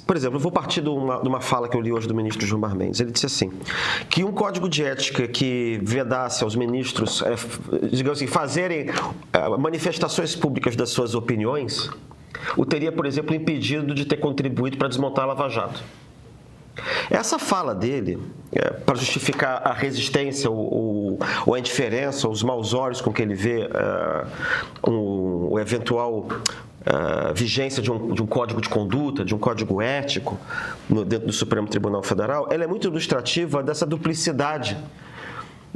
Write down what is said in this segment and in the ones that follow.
por exemplo, eu vou partir de uma fala que eu li hoje do ministro Gilmar Mendes. Ele disse assim, que um código de ética que vedasse aos ministros, digamos assim, fazerem manifestações públicas das suas opiniões, o teria, por exemplo, impedido de ter contribuído para desmontar a Lava Jato. Essa fala dele, para justificar a resistência ou a indiferença, os maus olhos com que ele vê o eventual vigência de um código de conduta, de um código ético dentro do Supremo Tribunal Federal, ela é muito ilustrativa dessa duplicidade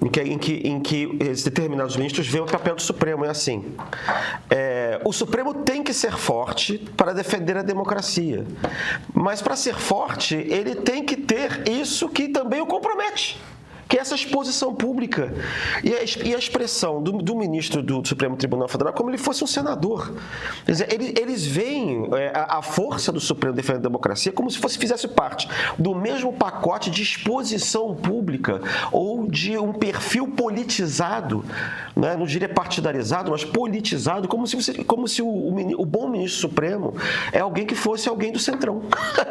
em que determinados ministros veem o papel do Supremo. É assim, o Supremo tem que ser forte para defender a democracia, mas para ser forte, ele tem que ter isso que também o compromete, que é essa exposição pública e a expressão do ministro do Supremo Tribunal Federal como ele fosse um senador. Quer dizer, eles veem a força do Supremo defender a democracia como se fizesse parte do mesmo pacote de exposição pública ou de um perfil politizado, né? Não diria partidarizado, mas politizado, como se o bom ministro Supremo é alguém que fosse alguém do Centrão,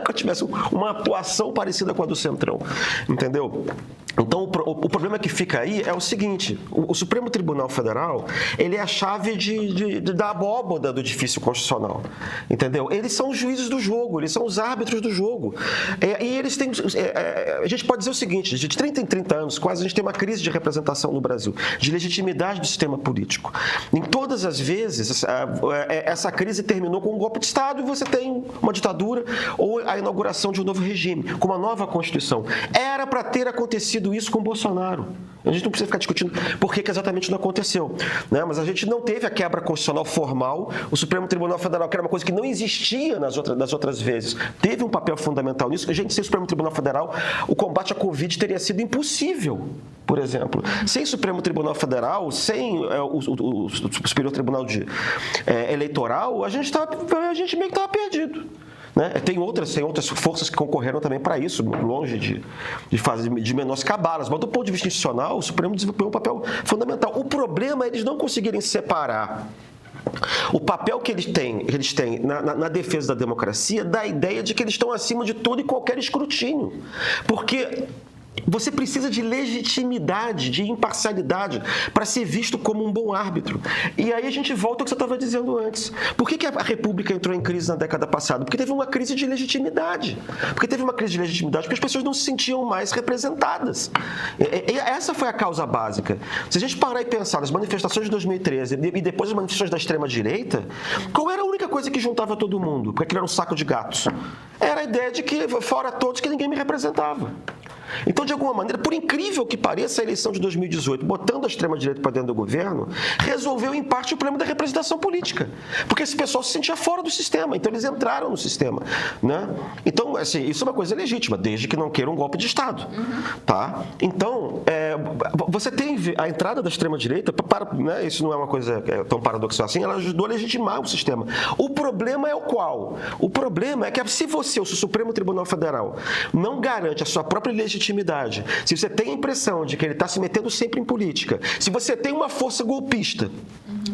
que tivesse uma atuação parecida com a do Centrão, entendeu? Então, o problema que fica aí é o seguinte, o Supremo Tribunal Federal, ele é a chave da abóboda do edifício constitucional, entendeu? Eles são os juízes do jogo, eles são os árbitros do jogo. E eles têm... a gente pode dizer o seguinte, de 30 em 30 anos, quase, a gente tem uma crise de representação no Brasil, de legitimidade do sistema político. Em todas as vezes, essa crise terminou com um golpe de Estado e você tem uma ditadura ou a inauguração de um novo regime, com uma nova Constituição. Era para ter acontecido isso com Bolsonaro. A gente não precisa ficar discutindo por que exatamente não aconteceu, né? Mas a gente não teve a quebra constitucional formal. O Supremo Tribunal Federal, que era uma coisa que não existia nas outras vezes, teve um papel fundamental nisso. A gente, sem o Supremo Tribunal Federal, o combate à Covid teria sido impossível, por exemplo. Sem o Supremo Tribunal Federal, sem o Superior Tribunal Eleitoral, a gente meio que estava perdido. Né? Tem outras forças que concorreram também para isso, longe de fazer de menores cabalas. Mas do ponto de vista institucional, o Supremo desenvolveu um papel fundamental. O problema é eles não conseguirem separar o papel que eles têm na defesa da democracia da ideia de que eles estão acima de todo e qualquer escrutínio. Porque você precisa de legitimidade, de imparcialidade para ser visto como um bom árbitro. E aí a gente volta ao que você estava dizendo antes. Por que a República entrou em crise na década passada? Porque teve uma crise de legitimidade. Porque as pessoas não se sentiam mais representadas. E essa foi a causa básica. Se a gente parar e pensar nas manifestações de 2013 e depois as manifestações da extrema-direita, qual era a única coisa que juntava todo mundo? Porque aquilo era um saco de gatos. Era a ideia de que, fora todos, que ninguém me representava. Então, de alguma maneira, por incrível que pareça, a eleição de 2018, botando a extrema-direita para dentro do governo, resolveu, em parte, o problema da representação política. Porque esse pessoal se sentia fora do sistema, então eles entraram no sistema, né? Então, assim, isso é uma coisa legítima, desde que não queira um golpe de Estado. Tá? Então, você tem a entrada da extrema-direita, né, isso não é uma coisa tão paradoxal assim, ela ajudou a legitimar o sistema. O problema é o qual? O problema é que se o Supremo Tribunal Federal não garante a sua própria legitimidade, se você tem a impressão de que ele está se metendo sempre em política, se você tem uma força golpista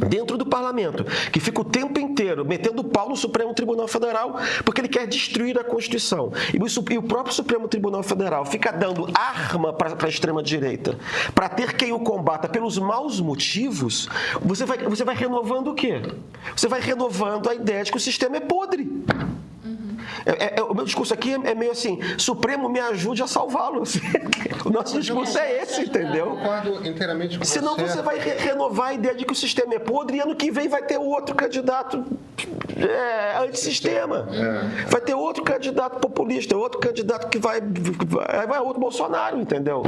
dentro do parlamento, que fica o tempo inteiro metendo pau no Supremo Tribunal Federal porque ele quer destruir a Constituição, e o próprio Supremo Tribunal Federal fica dando arma para a extrema-direita, para ter quem o combata pelos maus motivos, você vai renovando o quê? Você vai renovando a ideia de que o sistema é podre. O meu discurso aqui é meio assim, Supremo, me ajude a salvá-lo. Assim. O nosso discurso é esse, entendeu? Eu concordo inteiramente com você. Senão você vai renovar a ideia de que o sistema é podre e ano que vem vai ter outro candidato antissistema. Vai ter outro candidato populista, outro candidato que vai outro Bolsonaro, entendeu?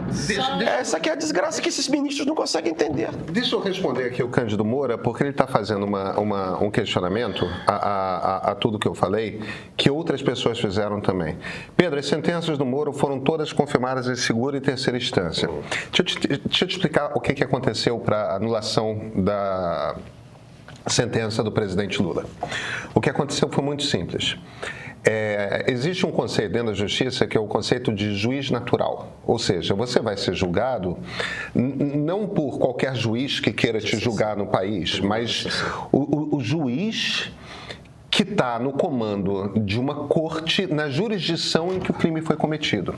Essa aqui é a desgraça que esses ministros não conseguem entender. Deixa eu responder aqui o Cândido Moura, porque ele está fazendo um questionamento a tudo que eu falei, que outras pessoas fizeram também. Pedro, as sentenças do Moro foram todas confirmadas em segunda e terceira instância. Deixa eu te explicar o que aconteceu para a anulação da sentença do presidente Lula. O que aconteceu foi muito simples. Existe um conceito dentro da justiça que é o conceito de juiz natural. Ou seja, você vai ser julgado não por qualquer juiz que queira te julgar no país, mas o juiz que está no comando de uma corte na jurisdição em que o crime foi cometido.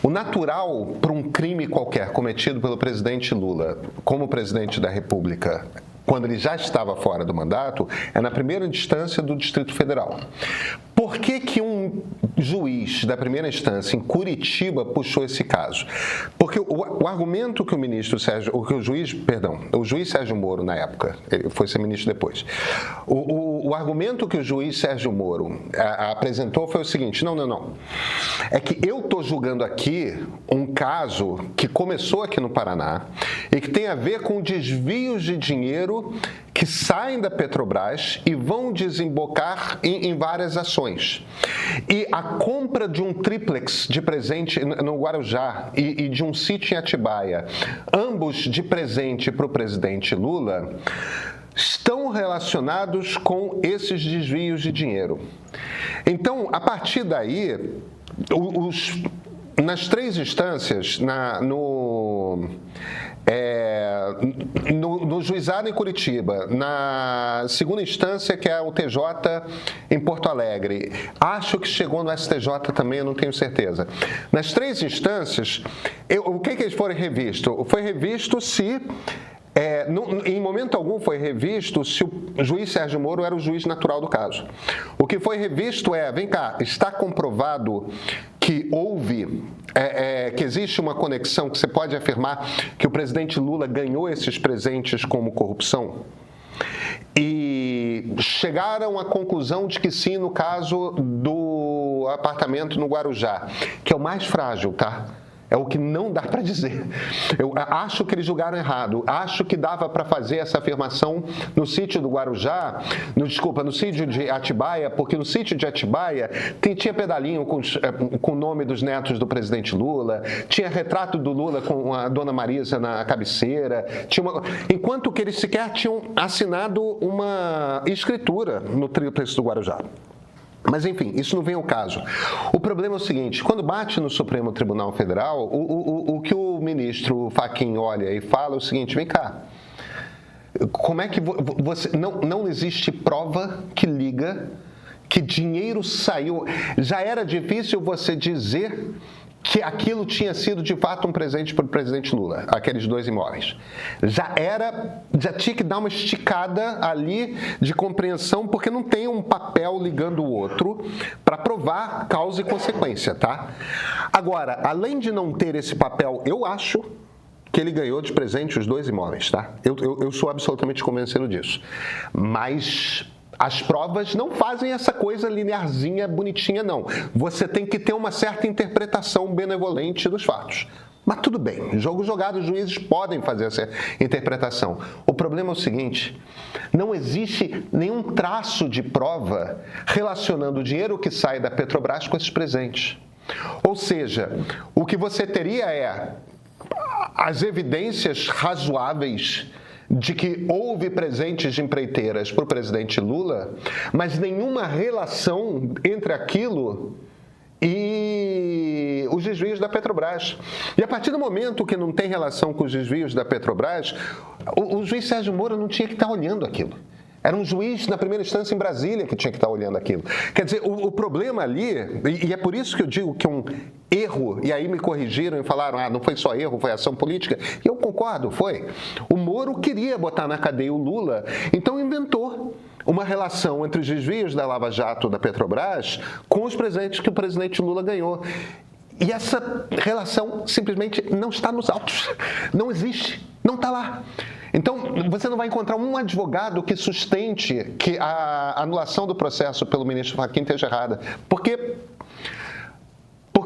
O natural para um crime qualquer cometido pelo presidente Lula, como presidente da República, quando ele já estava fora do mandato, é na primeira instância do Distrito Federal. Por que que um juiz da primeira instância em Curitiba puxou esse caso? Porque o argumento que o juiz Sérgio Moro, na época, ele foi ser ministro depois, o argumento que o juiz Sérgio Moro apresentou foi o seguinte: não. É que eu estou julgando aqui um caso que começou aqui no Paraná e que tem a ver com desvios de dinheiro que saem da Petrobras e vão desembocar em várias ações. E a compra de um triplex de presente no Guarujá e de um sítio em Atibaia, ambos de presente para o presidente Lula, estão relacionados com esses desvios de dinheiro. Então, a partir daí, nas três instâncias, no juizado em Curitiba, na segunda instância, que é o TJ em Porto Alegre, acho que chegou no STJ também, eu não tenho certeza. Nas três instâncias, o que foram revistos? Foi revisto se... em momento algum foi revisto se o juiz Sérgio Moro era o juiz natural do caso. O que foi revisto vem cá, está comprovado que houve, que existe uma conexão, que você pode afirmar que o presidente Lula ganhou esses presentes como corrupção? E chegaram à conclusão de que sim, no caso do apartamento no Guarujá, que é o mais frágil, tá? É o que não dá para dizer. Eu acho que eles julgaram errado. Acho que dava para fazer essa afirmação no sítio do Guarujá, no sítio de Atibaia, porque no sítio de Atibaia tinha pedalinho com o nome dos netos do presidente Lula, tinha retrato do Lula com a dona Marisa na cabeceira, enquanto que eles sequer tinham assinado uma escritura no tríplice do Guarujá. Mas, enfim, isso não vem ao caso. O problema é o seguinte: quando bate no Supremo Tribunal Federal, o que o ministro Fachin olha e fala é o seguinte: vem cá, como é que você... Não existe prova que liga que dinheiro saiu. Já era difícil você dizer que aquilo tinha sido de fato um presente para o presidente Lula, aqueles 2 imóveis. Já tinha que dar uma esticada ali de compreensão, porque não tem um papel ligando o outro para provar causa e consequência, tá? Agora, além de não ter esse papel, eu acho que ele ganhou de presente os 2 imóveis, tá? Eu sou absolutamente convencido disso. Mas as provas não fazem essa coisa linearzinha, bonitinha, não. Você tem que ter uma certa interpretação benevolente dos fatos. Mas tudo bem, jogo jogado, os juízes podem fazer essa interpretação. O problema é o seguinte: não existe nenhum traço de prova relacionando o dinheiro que sai da Petrobras com esses presentes. Ou seja, o que você teria é as evidências razoáveis de que houve presentes de empreiteiras para o presidente Lula, mas nenhuma relação entre aquilo e os desvios da Petrobras. E a partir do momento que não tem relação com os desvios da Petrobras, o juiz Sérgio Moro não tinha que estar olhando aquilo. Era um juiz, na primeira instância, em Brasília, que tinha que estar olhando aquilo. Quer dizer, o problema ali, e é por isso que eu digo que é um erro, e aí me corrigiram e falaram, não foi só erro, foi ação política. E eu concordo, foi. O Moro queria botar na cadeia o Lula, então inventou uma relação entre os desvios da Lava Jato da Petrobras com os presentes que o presidente Lula ganhou. E essa relação simplesmente não está nos autos. Não existe. Não está lá. Então, você não vai encontrar um advogado que sustente que a anulação do processo pelo ministro Fachin esteja errada. Porque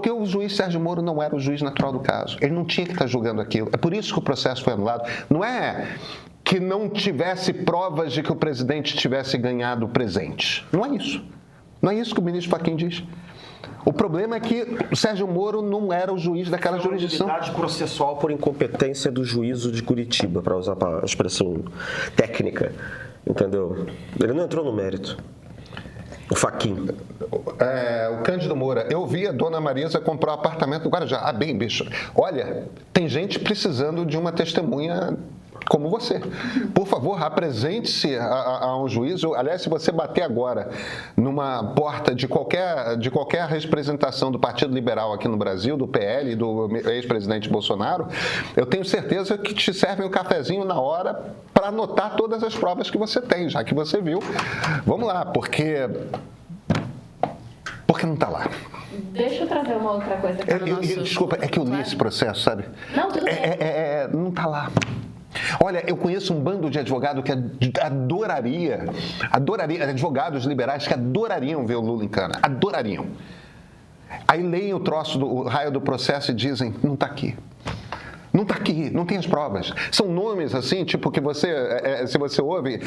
o juiz Sérgio Moro não era o juiz natural do caso. Ele não tinha que estar julgando aquilo. É por isso que o processo foi anulado. Não é que não tivesse provas de que o presidente tivesse ganhado presente. Não é isso. Não é isso que o ministro Fachin diz. O problema é que o Sérgio Moro não era o juiz daquela jurisdição. Unidade processual por incompetência do juízo de Curitiba, para usar a expressão técnica, entendeu? Ele não entrou no mérito. O Fachin. O Cândido Moura, eu vi a dona Marisa comprar um apartamento no Guarujá. Bem, bicho, olha, tem gente precisando de uma testemunha como você. Por favor, apresente-se a um juiz. Aliás, se você bater agora numa porta de qualquer representação do Partido Liberal aqui no Brasil, do PL, do ex-presidente Bolsonaro, eu tenho certeza que te servem um cafezinho na hora para anotar todas as provas que você tem, já que você viu. Vamos lá, porque não está lá. Deixa eu trazer uma outra coisa para o nosso... Desculpa, é que eu li esse processo, sabe? Não, tudo bem. Não está lá. Olha, eu conheço um bando de advogado que adoraria, advogados liberais que adorariam ver o Lula em cana, adorariam. Aí leem o raio do processo e dizem, não está aqui. Não está aqui, não tem as provas. São nomes assim, tipo, que se você ouve...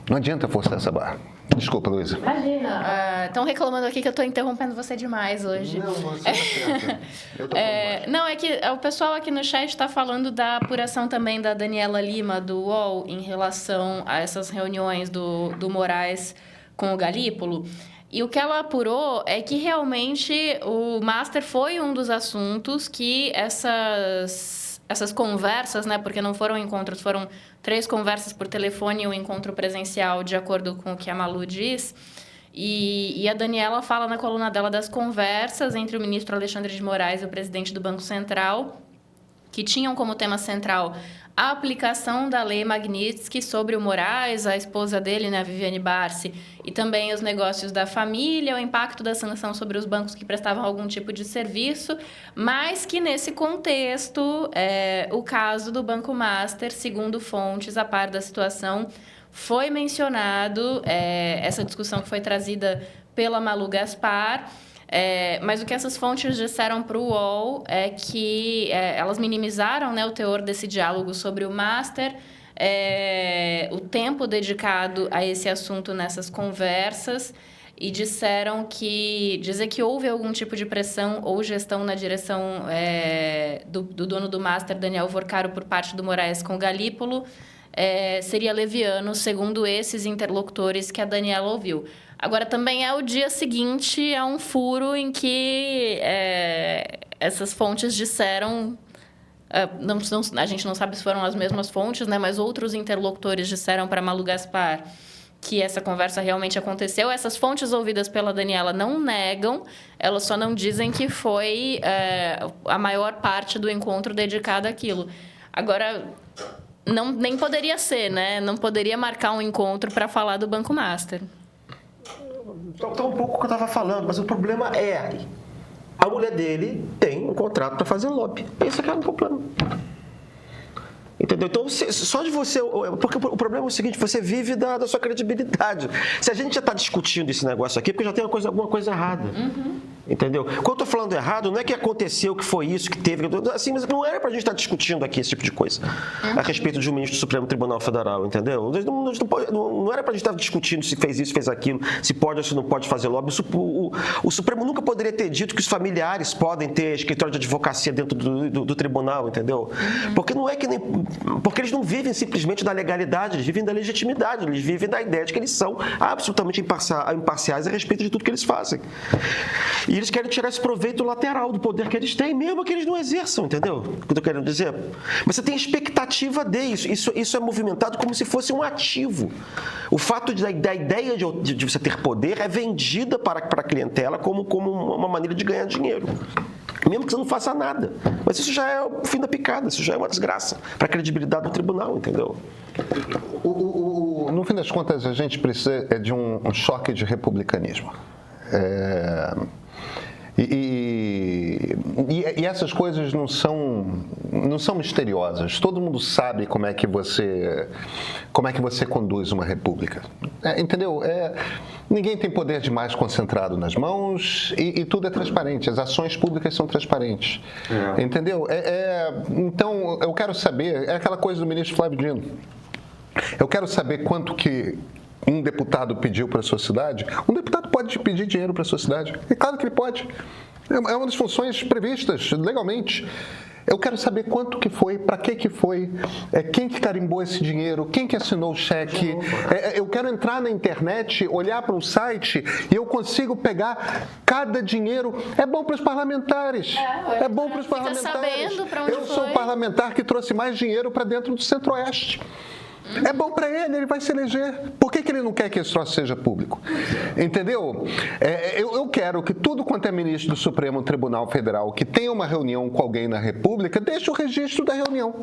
Não adianta forçar essa barra. Desculpa, Luísa. Imagina. Estão reclamando aqui que eu estou interrompendo você demais hoje. Não, você não, é que o pessoal aqui no chat está falando da apuração também da Daniela Lima, do UOL, em relação a essas reuniões do Moraes com o Galípolo. E o que ela apurou é que realmente o Master foi um dos assuntos que essas conversas, né, porque não foram encontros, foram 3 conversas por telefone e um encontro presencial, de acordo com o que a Malu diz. E a Daniela fala na coluna dela das conversas entre o ministro Alexandre de Moraes e o presidente do Banco Central, que tinham como tema central a aplicação da lei Magnitsky sobre o Moraes, a esposa dele, né, a Viviane Barsi, e também os negócios da família, o impacto da sanção sobre os bancos que prestavam algum tipo de serviço, mas que, nesse contexto, o caso do Banco Master, segundo fontes, a par da situação, foi mencionado, essa discussão que foi trazida pela Malu Gaspar. Mas o que essas fontes disseram para o UOL é que elas minimizaram, né, o teor desse diálogo sobre o Master, o tempo dedicado a esse assunto nessas conversas, e dizer que houve algum tipo de pressão ou gestão na direção do dono do Master, Daniel Vorcaro, por parte do Moraes com o Galípolo, seria leviano, segundo esses interlocutores que a Daniela ouviu. Agora, também é o dia seguinte a um furo em que essas fontes disseram... a gente não sabe se foram as mesmas fontes, né? Mas outros interlocutores disseram para Malu Gaspar que essa conversa realmente aconteceu. Essas fontes ouvidas pela Daniela não negam, elas só não dizem que foi a maior parte do encontro dedicada àquilo. Agora, nem poderia ser, né? Não poderia marcar um encontro para falar do Banco Master. Tá um pouco o que eu estava falando, mas o problema é a mulher dele tem um contrato para fazer lobby. Esse é o problema. Entendeu? Então, só de você... Porque o problema é o seguinte, você vive da sua credibilidade. Se a gente já está discutindo esse negócio aqui, é porque já tem alguma coisa errada. Uhum. Entendeu? Quando eu estou falando errado, não é que aconteceu, que foi isso, que teve... Assim, mas não era para a gente estar discutindo aqui esse tipo de coisa. A respeito de um ministro do Supremo Tribunal Federal, entendeu? Não era para a gente estar discutindo se fez isso, fez aquilo, se pode ou se não pode fazer lobby. O Supremo nunca poderia ter dito que os familiares podem ter escritório de advocacia dentro do tribunal, entendeu? Porque não é que nem... Porque eles não vivem simplesmente da legalidade, eles vivem da legitimidade, eles vivem da ideia de que eles são absolutamente imparciais a respeito de tudo que eles fazem. E eles querem tirar esse proveito lateral do poder que eles têm, mesmo que eles não exerçam, entendeu? O que eu estou querendo dizer? Mas você tem expectativa disso. Isso é movimentado como se fosse um ativo. O fato da ideia de você ter poder é vendida para a clientela como uma maneira de ganhar dinheiro. Mesmo que você não faça nada. Mas isso já é o fim da picada, isso já é uma desgraça para a credibilidade do tribunal, entendeu? No fim das contas, a gente precisa de um choque de republicanismo. E essas coisas não são misteriosas. Todo mundo sabe como é que você conduz uma república. Entendeu? Ninguém tem poder demais concentrado nas mãos e tudo é transparente. As ações públicas são transparentes. Entendeu? Então, eu quero saber... É aquela coisa do ministro Flávio Dino. Eu quero saber quanto que um deputado pediu para a sua cidade. Um deputado pode pedir dinheiro para a sua cidade. É claro que ele pode. É uma das funções previstas legalmente. Eu quero saber quanto que foi, para que foi, quem que carimbou esse dinheiro, quem que assinou o cheque. Eu quero entrar na internet, olhar para um site e eu consigo pegar cada dinheiro. É bom para os parlamentares. É bom para os parlamentares. Sabendo para onde eu sou o parlamentar que trouxe mais dinheiro para dentro do Centro-Oeste. É bom para ele vai se eleger. Por que ele não quer que esse troço seja público? Entendeu? Eu quero que tudo quanto é ministro do Supremo Tribunal Federal que tenha uma reunião com alguém na República, deixe o registro da reunião.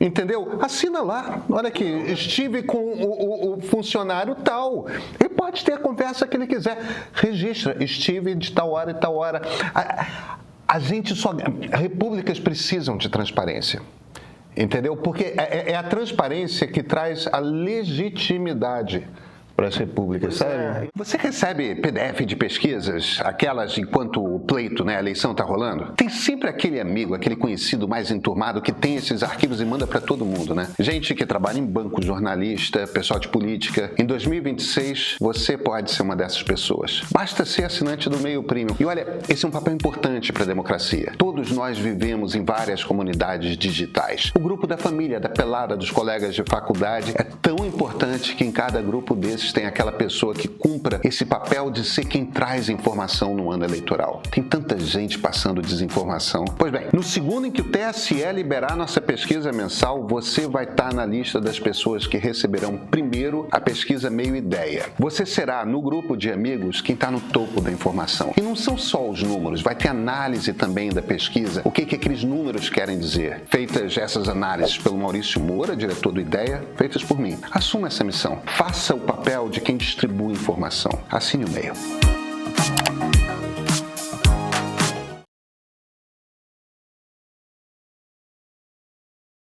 Entendeu? Assina lá. Olha aqui, estive com o funcionário tal. Ele pode ter a conversa que ele quiser. Registra, estive de tal hora e tal hora. Repúblicas precisam de transparência. Entendeu? Porque é a transparência que traz a legitimidade para as repúblicas, sabe? Você recebe PDF de pesquisas, aquelas enquanto o pleito, a eleição está rolando? Tem sempre aquele amigo, aquele conhecido mais enturmado que tem esses arquivos e manda para todo mundo, né? Gente que trabalha em banco, jornalista, pessoal de política. Em 2026, você pode ser uma dessas pessoas. Basta ser assinante do Meio Premium. E olha, esse é um papel importante para a democracia. Todos nós vivemos em várias comunidades digitais. O grupo da família, da pelada, dos colegas de faculdade é tão importante que em cada grupo desses tem aquela pessoa que cumpra esse papel de ser quem traz informação no ano eleitoral. Tem tanta gente passando desinformação. Pois bem, no segundo em que o TSE liberar nossa pesquisa mensal, você vai estar na lista das pessoas que receberão primeiro a pesquisa Meio Ideia. Você será, no grupo de amigos, quem está no topo da informação. E não são só os números, vai ter análise também da pesquisa. O que aqueles números querem dizer? Feitas essas análises pelo Maurício Moura, diretor do Ideia, feitas por mim. Assuma essa missão. Faça o papel de quem distribui informação. Assine o Meio.